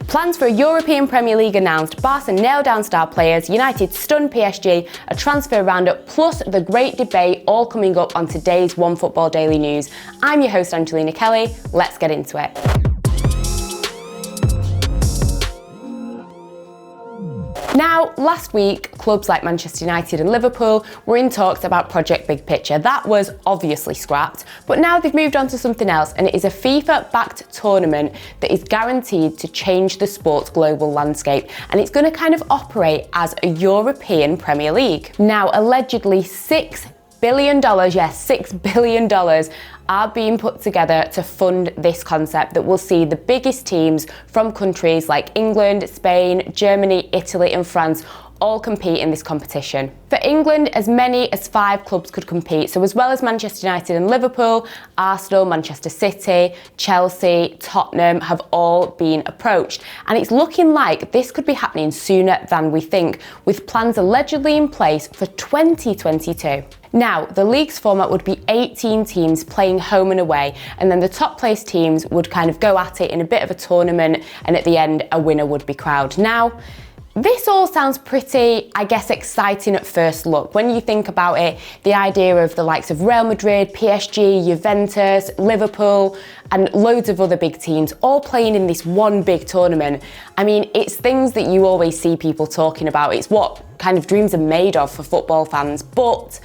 Plans for a European Premier League announced, Barca nailed down star players, United stunned PSG, a transfer roundup, plus the great debate all coming up on today's OneFootball Daily News. I'm your host Angelina Kelly, let's get into it. Now, last week, clubs like Manchester United and Liverpool were in talks about Project Big Picture. That was obviously scrapped, but now they've moved on to something else, and it is a FIFA-backed tournament that is guaranteed to change the sport's global landscape, and it's going to kind of operate as a European Premier League. Now, allegedly $6 billion, yes, $6 billion are being put together to fund this concept that will see the biggest teams from countries like England, Spain, Germany, Italy and France all compete in this competition. For England, as many as 5 clubs could compete, so as well as Manchester United and Liverpool, Arsenal, Manchester City, Chelsea, Tottenham have all been approached. And it's looking like this could be happening sooner than we think, with plans allegedly in place for 2022. Now, the league's format would be 18 teams playing home and away, and then the top placed teams would kind of go at it in a bit of a tournament, and at the end, a winner would be crowned. Now, this all sounds pretty, I guess, exciting at first look. When you think about it, the idea of the likes of Real Madrid, PSG, Juventus, Liverpool, and loads of other big teams all playing in this one big tournament. I mean, it's things that you always see people talking about. It's what kind of dreams are made of for football fans. But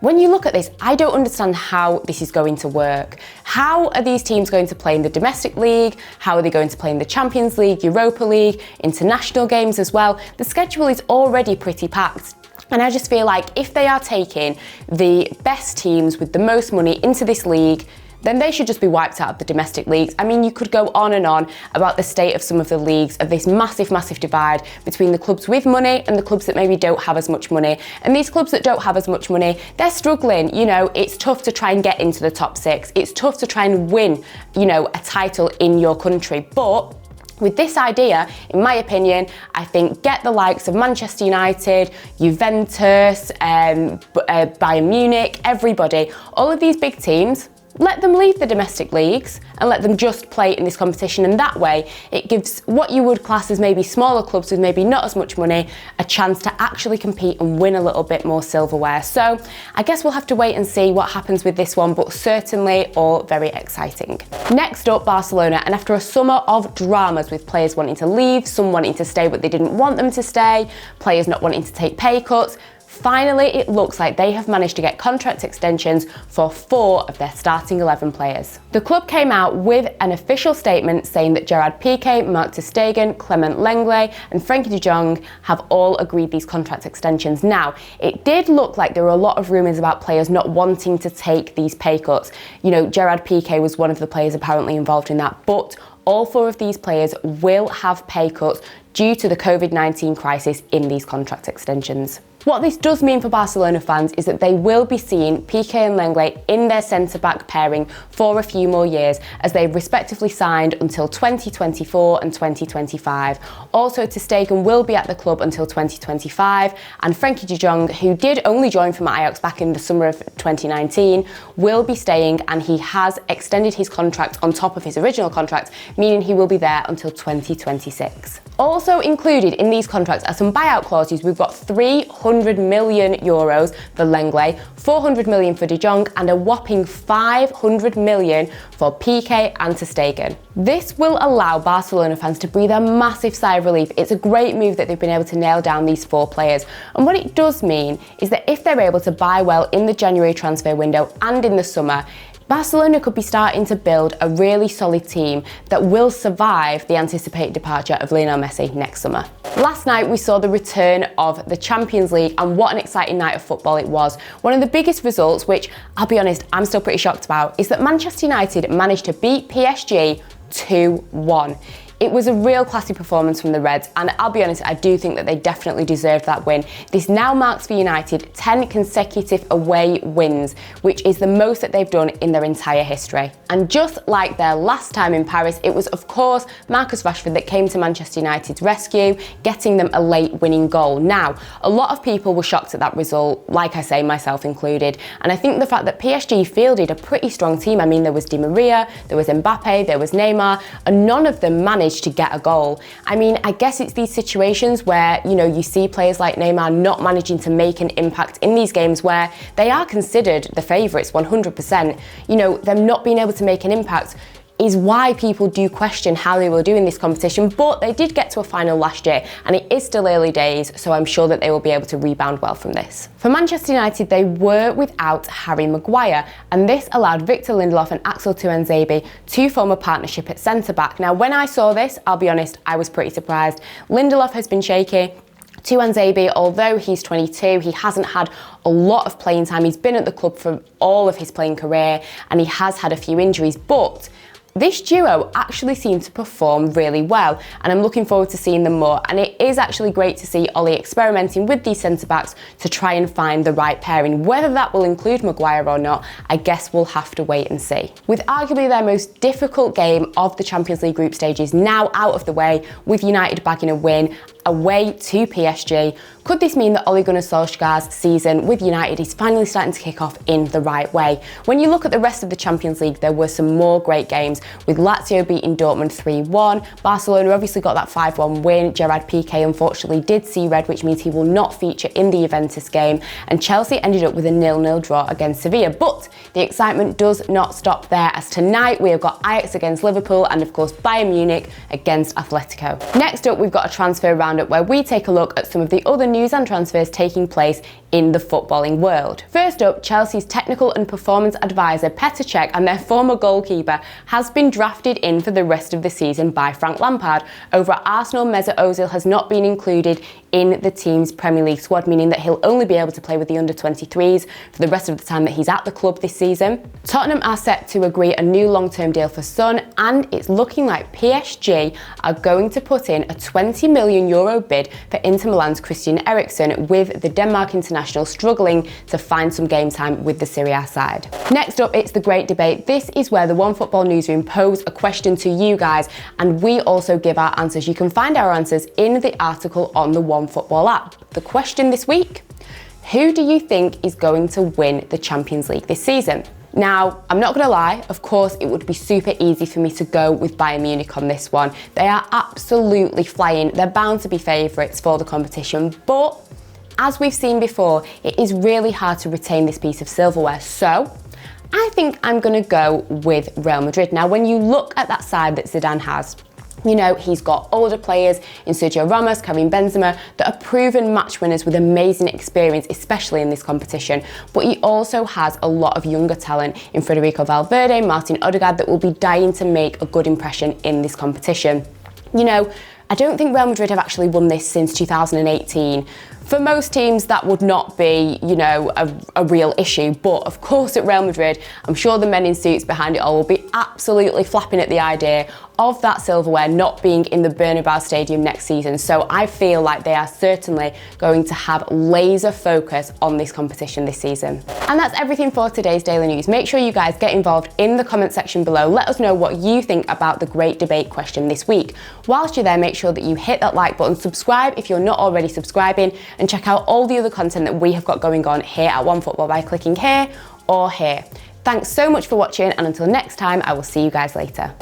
when you look at this, I don't understand how this is going to work. How are these teams going to play in the domestic league? How are they going to play in the Champions League, Europa League, international games as well? The schedule is already pretty packed. And I just feel like if they are taking the best teams with the most money into this league, then they should just be wiped out of the domestic leagues. I mean, you could go on and on about the state of some of the leagues, of this massive, massive divide between the clubs with money and the clubs that maybe don't have as much money. And these clubs that don't have as much money, they're struggling. You know, it's tough to try and get into the top 6. It's tough to try and win, you know, a title in your country. But with this idea, in my opinion, I think get the likes of Manchester United, Juventus, Bayern Munich, everybody, all of these big teams, let them leave the domestic leagues and let them just play in this competition, and that way it gives what you would class as maybe smaller clubs with maybe not as much money a chance to actually compete and win a little bit more silverware. So I guess we'll have to wait and see what happens with this one, but certainly all very exciting. Next up, Barcelona, and after a summer of dramas with players wanting to leave, some wanting to stay but they didn't want them to stay, players not wanting to take pay cuts, finally, it looks like they have managed to get contract extensions for 4 of their starting 11 players. The club came out with an official statement saying that Gerard Piqué, Marc ter Stegen, Clement Lenglet and Frenkie de Jong have all agreed these contract extensions. Now, it did look like there were a lot of rumours about players not wanting to take these pay cuts. You know, Gerard Piqué was one of the players apparently involved in that, but all 4 of these players will have pay cuts due to the COVID-19 crisis in these contract extensions. What this does mean for Barcelona fans is that they will be seeing Piqué and Lenglet in their centre-back pairing for a few more years, as they've respectively signed until 2024 and 2025. Also, ter Stegen will be at the club until 2025, and Frenkie de Jong, who did only join from Ajax back in the summer of 2019, will be staying, and he has extended his contract on top of his original contract, meaning he will be there until 2026. Also included in these contracts are some buyout clauses. We've got 300 million euros for Lenglet, 400 million for De Jong, and a whopping 500 million for Piqué and ter Stegen. This will allow Barcelona fans to breathe a massive sigh of relief. It's a great move that they've been able to nail down these 4 players. And what it does mean is that if they're able to buy well in the January transfer window and in the summer, Barcelona could be starting to build a really solid team that will survive the anticipated departure of Lionel Messi next summer. Last night we saw the return of the Champions League, and what an exciting night of football it was. One of the biggest results, which I'll be honest, I'm still pretty shocked about, is that Manchester United managed to beat PSG 2-1. It was a real classy performance from the Reds, and I'll be honest, I do think that they definitely deserved that win. This now marks for United 10 consecutive away wins, which is the most that they've done in their entire history. And just like their last time in Paris, it was of course Marcus Rashford that came to Manchester United's rescue, getting them a late winning goal. Now, a lot of people were shocked at that result, like I say, myself included, and I think the fact that PSG fielded a pretty strong team, I mean, there was Di Maria, there was Mbappe, there was Neymar, and none of them managed managed to get a goal. I mean, I guess it's these situations where, you know, you see players like Neymar not managing to make an impact in these games where they are considered the favourites 100%. You know, them not being able to make an impact is why people do question how they will do in this competition, but they did get to a final last year and it is still early days, so I'm sure that they will be able to rebound well from this. For Manchester United, they were without Harry Maguire, and this allowed Victor Lindelof and Axel Tuanzebe to form a partnership at centre-back. Now, when I saw this, I'll be honest, I was pretty surprised. Lindelof has been shaky. Tuanzebe, although he's 22, he hasn't had a lot of playing time. He's been at the club for all of his playing career and he has had a few injuries, but this duo actually seem to perform really well, and I'm looking forward to seeing them more. And it is actually great to see Ollie experimenting with these centre-backs to try and find the right pairing. Whether that will include Maguire or not, I guess we'll have to wait and see. With arguably their most difficult game of the Champions League group stages now out of the way, with United bagging a win away to PSG, could this mean that Ole Gunnar Solskjaer's season with United is finally starting to kick off in the right way? When you look at the rest of the Champions League, there were some more great games, with Lazio beating Dortmund 3-1. Barcelona obviously got that 5-1 win. Gerard Piqué unfortunately did see red, which means he will not feature in the Juventus game. And Chelsea ended up with a 0-0 draw against Sevilla. But the excitement does not stop there, as tonight we have got Ajax against Liverpool and of course Bayern Munich against Atletico. Next up, we've got a transfer roundup where we take a look at some of the other news and transfers taking place in the footballing world. First up, Chelsea's technical and performance advisor Petr Cech and their former goalkeeper has been drafted in for the rest of the season by Frank Lampard. Over at Arsenal, Mesut Ozil has not been included in the team's Premier League squad, meaning that he'll only be able to play with the under-23s for the rest of the time that he's at the club this season. Tottenham are set to agree a new long-term deal for Son, and it's looking like PSG are going to put in a €20 million bid for Inter Milan's Christian Eriksen, with the Denmark international struggling to find some game time with the Serie A side. Next up, it's the great debate. This is where the OneFootball newsroom pose a question to you guys, and we also give our answers. You can find our answers in the article on the OneFootball app. The question this week: who do you think is going to win the Champions League this season? Now, I'm not gonna lie, of course it would be super easy for me to go with Bayern Munich on this one. They are absolutely flying. They're bound to be favourites for the competition, but as we've seen before, it is really hard to retain this piece of silverware. So I think I'm gonna go with Real Madrid. Now, when you look at that side that Zidane has, you know, he's got older players in Sergio Ramos, Karim Benzema, that are proven match winners with amazing experience, especially in this competition. But he also has a lot of younger talent in Federico Valverde, Martin Odegaard, that will be dying to make a good impression in this competition. You know, I don't think Real Madrid have actually won this since 2018. For most teams, that would not be, you know, a real issue. But of course, at Real Madrid, I'm sure the men in suits behind it all will be absolutely flapping at the idea of that silverware not being in the Bernabeu Stadium next season. So I feel like they are certainly going to have laser focus on this competition this season. And that's everything for today's Daily News. Make sure you guys get involved in the comment section below. Let us know what you think about the great debate question this week. Whilst you're there, make sure that you hit that like button, subscribe if you're not already subscribing, and check out all the other content that we have got going on here at OneFootball by clicking here or here. Thanks so much for watching, and until next time, I will see you guys later.